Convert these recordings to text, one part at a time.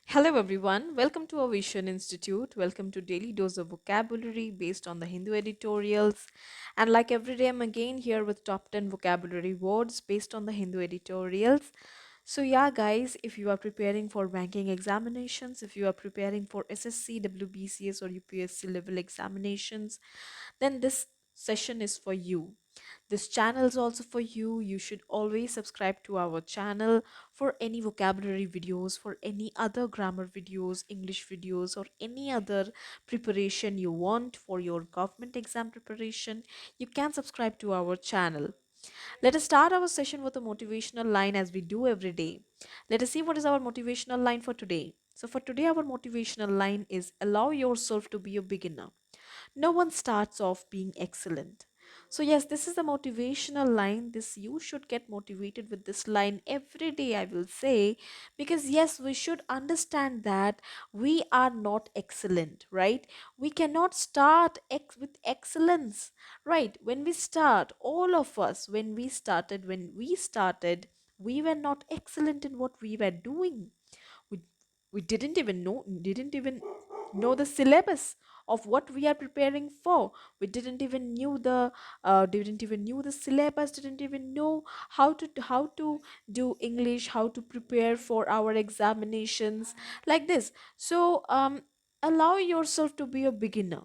Hello everyone, welcome to Avision Institute. Welcome to Daily Dose of Vocabulary based on the Hindu editorials. And like every day, I'm again here with top 10 vocabulary words based on the Hindu editorials. So, yeah, guys, if you are preparing for banking examinations, if you are preparing for SSC, WBCS, or UPSC level examinations, then this session is for you. This channel is also for you. You should always subscribe to our channel for any vocabulary videos, for any other grammar videos, English videos, or any other preparation you want for your government exam preparation. You can subscribe to our channel. Let us start our session with a motivational line as we do every day. Let us see what is our motivational line for today. So, for today, our motivational line is allow yourself to be a beginner. No one starts off being excellent. So yes, this is the motivational line. This you should get motivated with this line every day, I will say, because yes, we should understand that we are not excellent, right? We cannot start with excellence, right? When we start, all of us, when we started, we were not excellent in what we were doing. We we didn't even know the syllabus of what we are preparing for. We didn't even knew the syllabus, didn't even know how to do English, how to prepare for our examinations, like this. So allow yourself to be a beginner.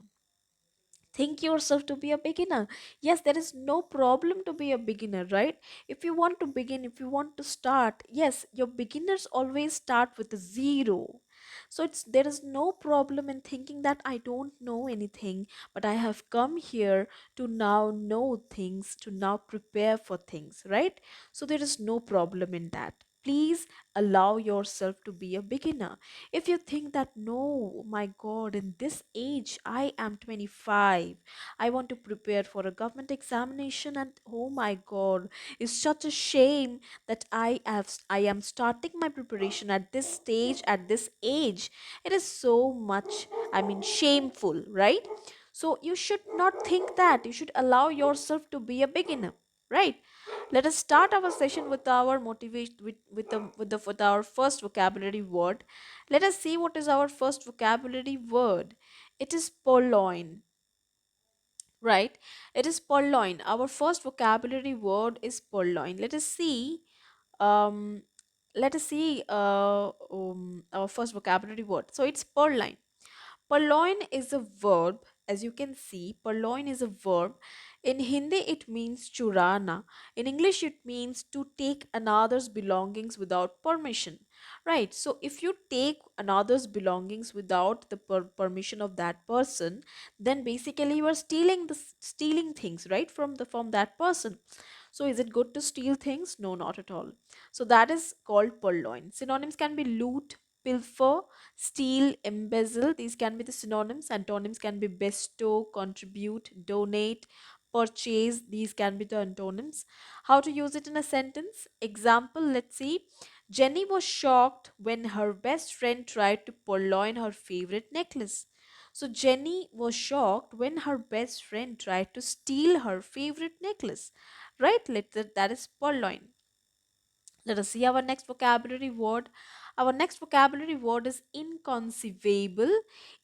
Think yourself to be a beginner. Yes, there is no problem to be a beginner, right? If you want to begin, if you want to start, yes, your beginners always start with a zero. So there is no problem in thinking that I don't know anything, but I have come here to now know things, to now prepare for things, right? So there is no problem in that. Please allow yourself to be a beginner. If you think that, no, my God, in this age, I am 25, I want to prepare for a government examination, and oh my God, it's such a shame that I am starting my preparation at this stage, at this age. It is so much, I mean, shameful, right? So you should not think that. You should allow yourself to be a beginner, right? Let us start our session with our motivation with our first vocabulary word. Let us see what is our first vocabulary word. It is purloin, right? It is purloin. Our first vocabulary word is purloin. Um let us see our first vocabulary word. So it's purloin. Purloin is a verb. As you can see, purloin is a verb. In Hindi, it means churana. In English, it means to take another's belongings without permission. Right? So, if you take another's belongings without the permission of that person, then basically you are stealing things, right, from that person. So, is it good to steal things? No, not at all. So, that is called purloin. Synonyms can be loot, pilfer, steal, embezzle. These can be the synonyms. Antonyms can be bestow, contribute, donate, purchase. These can be the antonyms. How to use it in a sentence? Example, let's see. Jenny was shocked when her best friend tried to purloin her favorite necklace. So Jenny was shocked when her best friend tried to steal her favorite necklace. Right? That is purloin. Let us see our next vocabulary word. Our next vocabulary word is inconceivable.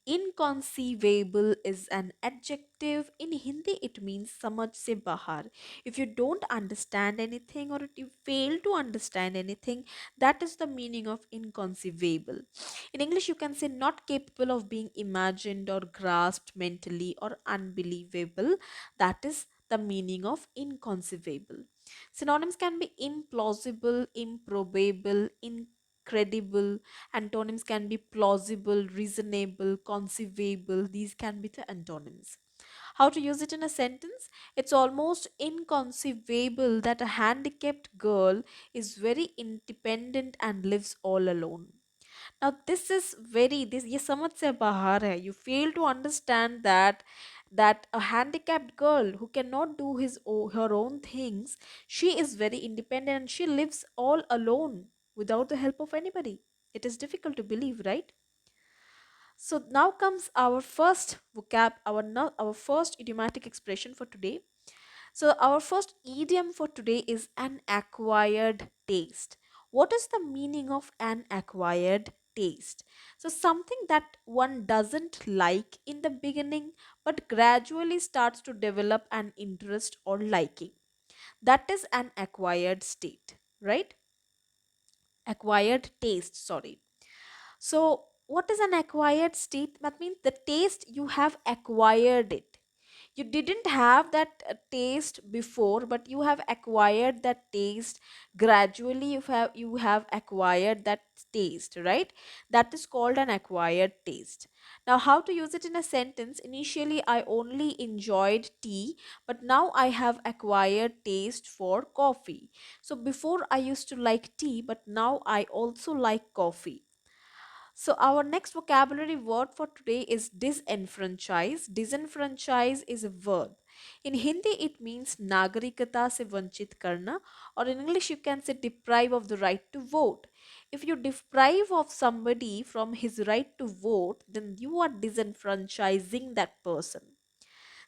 Inconceivable is an adjective. In Hindi, it means samajh se bahar. If you don't understand anything, or if you fail to understand anything, that is the meaning of inconceivable. In English, you can say not capable of being imagined or grasped mentally, or unbelievable. That is the meaning of inconceivable. Synonyms can be implausible, improbable, incredible. Antonyms can be plausible, reasonable, conceivable. These can be the antonyms. How to use it in a sentence? It's almost inconceivable that a handicapped girl is very independent and lives all alone. Now this is very, this ये समझ से बाहर है. You fail to understand that a handicapped girl who cannot do her own things, she is very independent and she lives all alone without the help of anybody. It is difficult to believe, right? So now comes our first our first idiomatic expression for today. So our first idiom for today is an acquired taste. What is the meaning of an acquired taste. So something that one doesn't like in the beginning but gradually starts to develop an interest or liking. That is an acquired state, right? Acquired taste, sorry. So, what is an acquired state? That means the taste you have acquired it. You didn't have that taste before, but you have acquired that taste gradually. You have acquired that taste, right? That is called an acquired taste. Now, how to use it in a sentence? Initially, I only enjoyed tea, but now I have acquired taste for coffee. So before I used to like tea, but now I also like coffee. So our next vocabulary word for today is disenfranchise. Disenfranchise is a verb. In Hindi it means nagarikata se vanchit karna, or in English you can say deprive of the right to vote. If you deprive of somebody from his right to vote, then you are disenfranchising that person.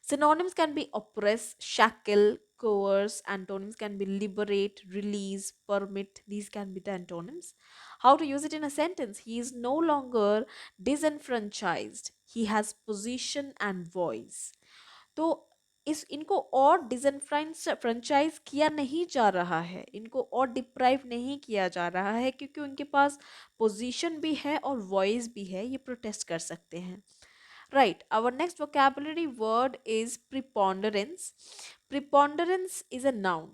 Synonyms can be oppress, shackle, coerce. Antonyms can be liberate, release, permit. These can be the antonyms. How to use it in a sentence? He is no longer disenfranchised. He has position and voice. तो इस इनको और disenfranchise किया नहीं जा रहा है, इनको और डिप्राइव नहीं किया जा रहा है, क्योंकि उनके पास पोजीशन भी है और वॉइस भी है, ये प्रोटेस्ट कर सकते हैं. Right, our next vocabulary word is preponderance. Preponderance is a noun.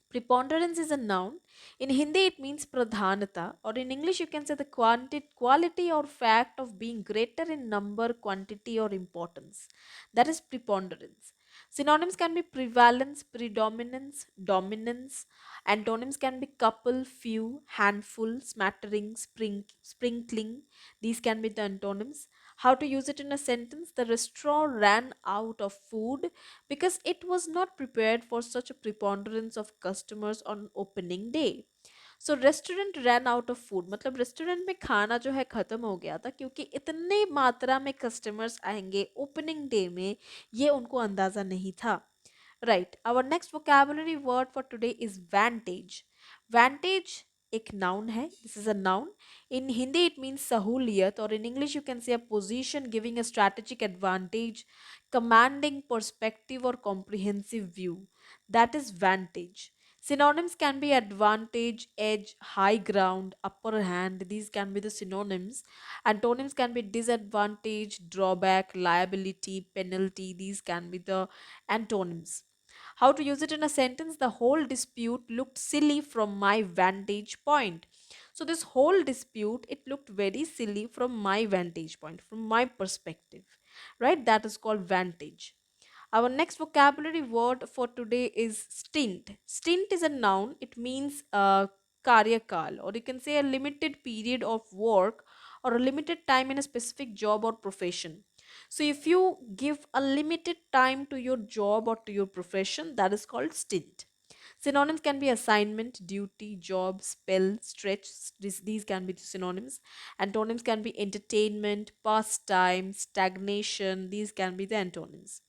Preponderance is a noun. In Hindi, it means pradhanata, or in English, you can say the quality or fact of being greater in number, quantity, or importance. That is preponderance. Synonyms can be prevalence, predominance, dominance. Antonyms can be couple, few, handful, smattering, sprinkling. These can be the antonyms. How to use it in a sentence? The restaurant ran out of food because it was not prepared for such a preponderance of customers on opening day. So restaurant run out of food, मतलब restaurant में खाना जो है ख़त्म हो गया था क्योंकि इतने मात्रा में कस्टमर्स आएंगे ओपनिंग डे में, ये उनको अंदाज़ा नहीं था. Right, our next vocabulary word for today is vantage. Vantage एक नाउन है. This is a noun. In Hindi it means सहूलियत, और in English you can say a position giving a strategic advantage, commanding perspective or comprehensive view. That is vantage. Synonyms can be advantage, edge, high ground, upper hand. These can be the synonyms. Antonyms can be disadvantage, drawback, liability, penalty. These can be the antonyms. How to use it in a sentence? The whole dispute looked silly from my vantage point. So this whole dispute, it looked very silly from my vantage point, from my perspective, right? That is called vantage. Our next vocabulary word for today is stint. Stint is a noun. It means karyakal, or you can say a limited period of work or a limited time in a specific job or profession. So if you give a limited time to your job or to your profession, that is called stint. Synonyms can be assignment, duty, job, spell, stretch. These can be synonyms. Antonyms can be entertainment, pastime, stagnation. These can be the antonyms.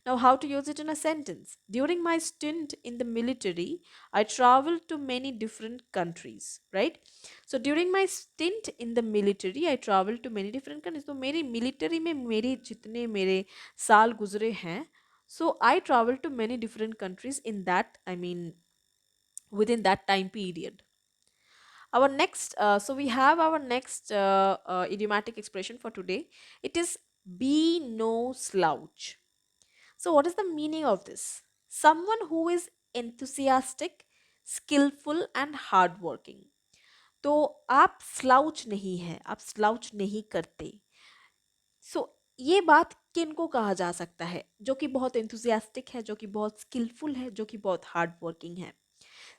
Now, how to use it in a sentence? During my stint in the military, I traveled to many different countries, right? So, during my stint in the military, I traveled to many different countries. तो मेरी military में मेरे जितने मेरे साल गुजरे हैं, so I traveled to many different countries in that, I mean, within that time period. Our next, so we have our next idiomatic expression for today. It is be no slouch. So, what is the meaning of this? Someone who is enthusiastic, skillful and hardworking. तो आप slouch नहीं हैं, आप slouch नहीं करते. सो ये बात किनको कहा जा सकता है? जो कि बहुत एंथुसियास्टिक है, जो कि बहुत स्किलफुल है, जो कि बहुत हार्ड वर्किंग है.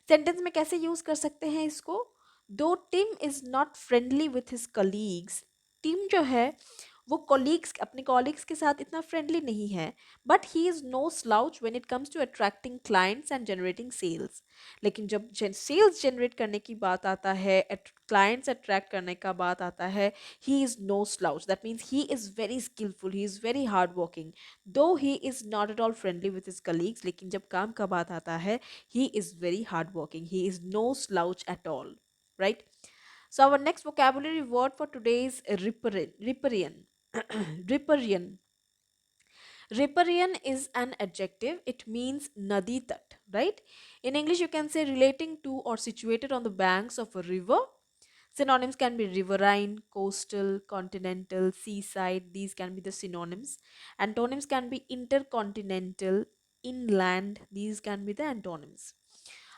सेंटेंस में कैसे यूज कर सकते हैं इसको? दो Tim is not friendly with his colleagues. Tim जो है वो कॉलीग्स, अपने कॉलीग्स के साथ इतना फ्रेंडली नहीं है, but he is no slouch when it comes to attracting clients and generating sales. लेकिन जब सेल्स जनरेट करने की बात आता है, क्लाइंट्स अट्रैक्ट करने का बात आता है, he is no slouch. That means he is very skilful, he is very hard working. Though he is not at all friendly with his colleagues, लेकिन जब काम का बात आता है, he is very hardworking. He is no slouch at all, right? So our next vocabulary word for today is riparian. Riparian. Riparian. Riparian is an adjective. It means nadi tat, right? In English, you can say relating to or situated on the banks of a river. Synonyms can be riverine, coastal, continental, seaside. These can be the synonyms. Antonyms can be intercontinental, inland. These can be the antonyms.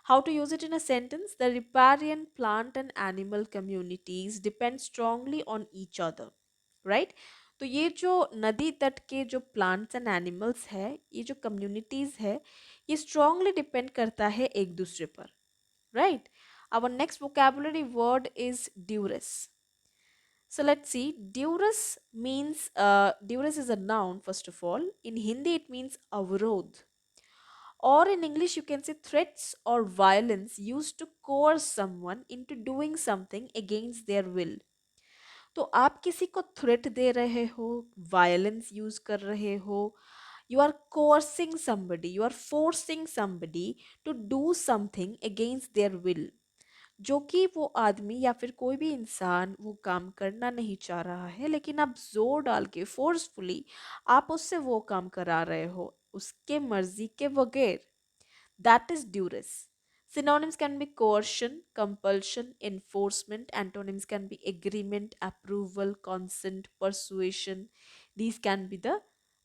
How to use it in a sentence? The riparian plant and animal communities depend strongly on each other, right? तो ये जो नदी तट के जो plants and animals है, ये जो कम्युनिटीज है, ये स्ट्रांगली डिपेंड करता है एक दूसरे पर, right? Our next vocabulary word is duress. So let's see. Duress is a noun, first of all. In Hindi, it means avrodh. Or in English, you can say threats or violence used to coerce someone into doing something against their will. तो आप किसी को threat दे रहे हो, violence use कर रहे हो, you are coercing somebody, you are forcing somebody to do something against their will, जो कि वो आदमी या फिर कोई भी इंसान वो काम करना नहीं चाह रहा है, लेकिन आप जोर डाल के फोर्सफुली आप उससे वो काम करा रहे हो उसके मर्जी के बगैर. That is duress. Synonyms can be coercion, compulsion, enforcement. Antonyms can be agreement, approval, consent, persuasion. These can be the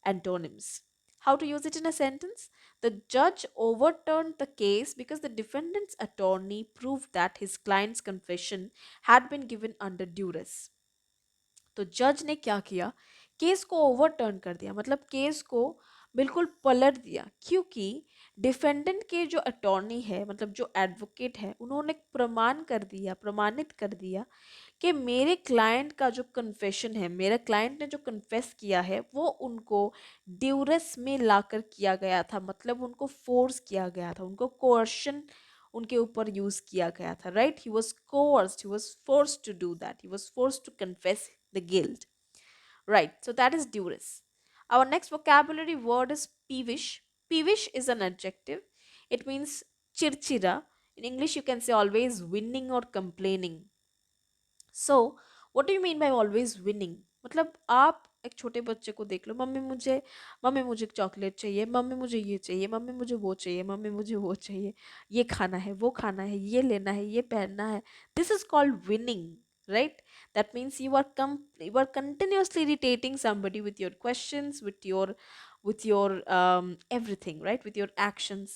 antonyms. How to use it in a sentence? The judge overturned the case because the defendant's attorney proved that his client's confession had been given under duress. तो जज ने क्या किया, case को overturn कर दिया, मतलब case को बिल्कुल पलट दिया, क्योंकि डिफेंडेंट के जो अटॉर्नी है, मतलब जो एडवोकेट है, उन्होंने प्रमाण कर दिया, प्रमाणित कर दिया कि मेरे क्लाइंट का जो कन्फेशन है, मेरा क्लाइंट ने जो कन्फेस किया है, वो उनको ड्यूरेस में लाकर किया गया था, मतलब उनको फोर्स किया गया था, उनको कोर्शन उनके ऊपर यूज किया गया था, right? He was coerced, he was forced to do that, he was forced to confess the guilt, right? So that is duress. Our next vocabulary word is peevish. Peevish is an adjective. It means chirchira. In English, you can say always winning or complaining. So what do you mean by always winning? मतलब आप एक छोटे बच्चे को देख लो, mummy मुझे chocolate चाहिए, mummy मुझे ये चाहिए, मम्मी मुझे वो चाहिए, मम्मी मुझे वो चाहिए, ये खाना है, वो खाना है, ये लेना है, ये पहनना है. This is called winning, right? That means you are continuously irritating somebody with your questions, with your everything, right? With your actions.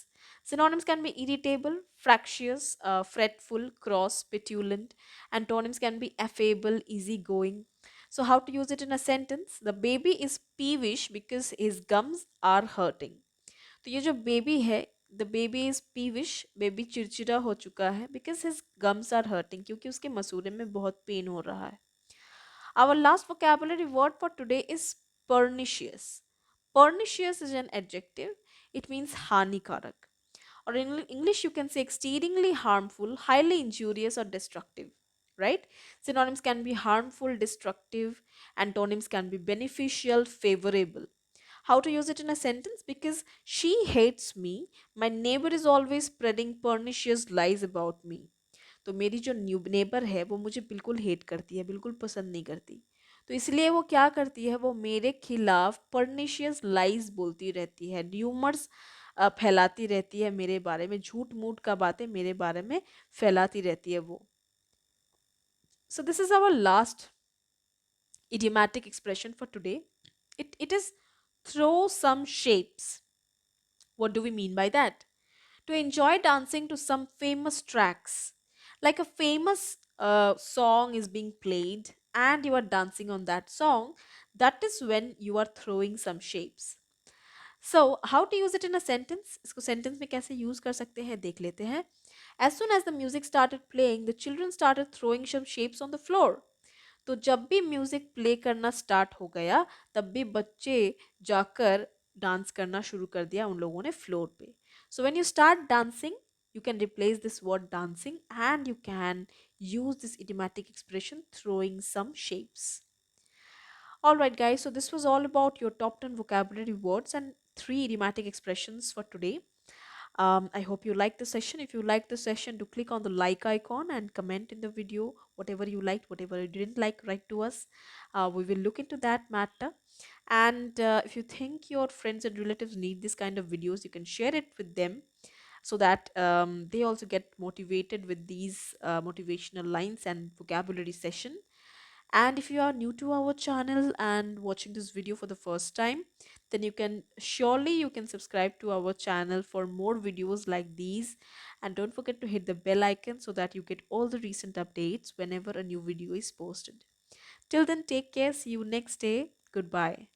Synonyms can be irritable, fractious, fretful, cross, petulant. Antonyms can be affable, easygoing. So how to use it in a sentence? The baby is peevish because his gums are hurting. तो ये जो baby है, the baby is peevish, baby चिड़चिड़ा हो चुका है, because his gums are hurting, क्योंकि उसके मसूरे में बहुत पेन हो रहा है. Our last vocabulary word for today is pernicious. Pernicious is an adjective. It means हानिकारक. Or in English, you can say exceedingly harmful, highly injurious, or destructive. Right? Synonyms can be harmful, destructive. Antonyms can be beneficial, favorable. How to use it in a sentence? Because she hates me. My neighbor is always spreading pernicious lies about me. तो मेरी जो neighbour है वो मुझे बिल्कुल hate करती है, बिल्कुल पसंद नहीं करती. तो इसलिए वो क्या करती है, वो मेरे खिलाफ पर्निशियस लाइज बोलती रहती है, र्यूमर्स फैलाती रहती है मेरे बारे में, झूठ मूठ का बातें मेरे बारे में फैलाती रहती है वो. So this is our last idiomatic expression for today. It is throw some shapes. What do we mean by that? To enjoy dancing to some famous tracks. Like a famous song is being played and you are dancing on that song, that is when you are throwing some shapes. So, how to use it in a sentence? इसको sentence में कैसे use कर सकते हैं देख लेते हैं. As soon as the music started playing, the children started throwing some shapes on the floor. तो जब भी म्यूजिक प्ले करना स्टार्ट हो गया, तब भी बच्चे जाकर डांस करना शुरू कर दिया उन लोगों ने फ्लोर पे. So when you start dancing, you can replace this word dancing and you can use this idiomatic expression throwing some shapes. All right, guys, so this was all about your top 10 vocabulary words and 3 idiomatic expressions for today. I hope you liked the session. If you liked the session, do click on the like icon and comment in the video whatever you liked, whatever you didn't like, write to us. We will look into that matter. And if you think your friends and relatives need this kind of videos, you can share it with them so that they also get motivated with these motivational lines and vocabulary session. And if you are new to our channel and watching this video for the first time, then you can subscribe to our channel for more videos like these. And don't forget to hit the bell icon so that you get all the recent updates whenever a new video is posted. Till then, take care. See you next day. Goodbye.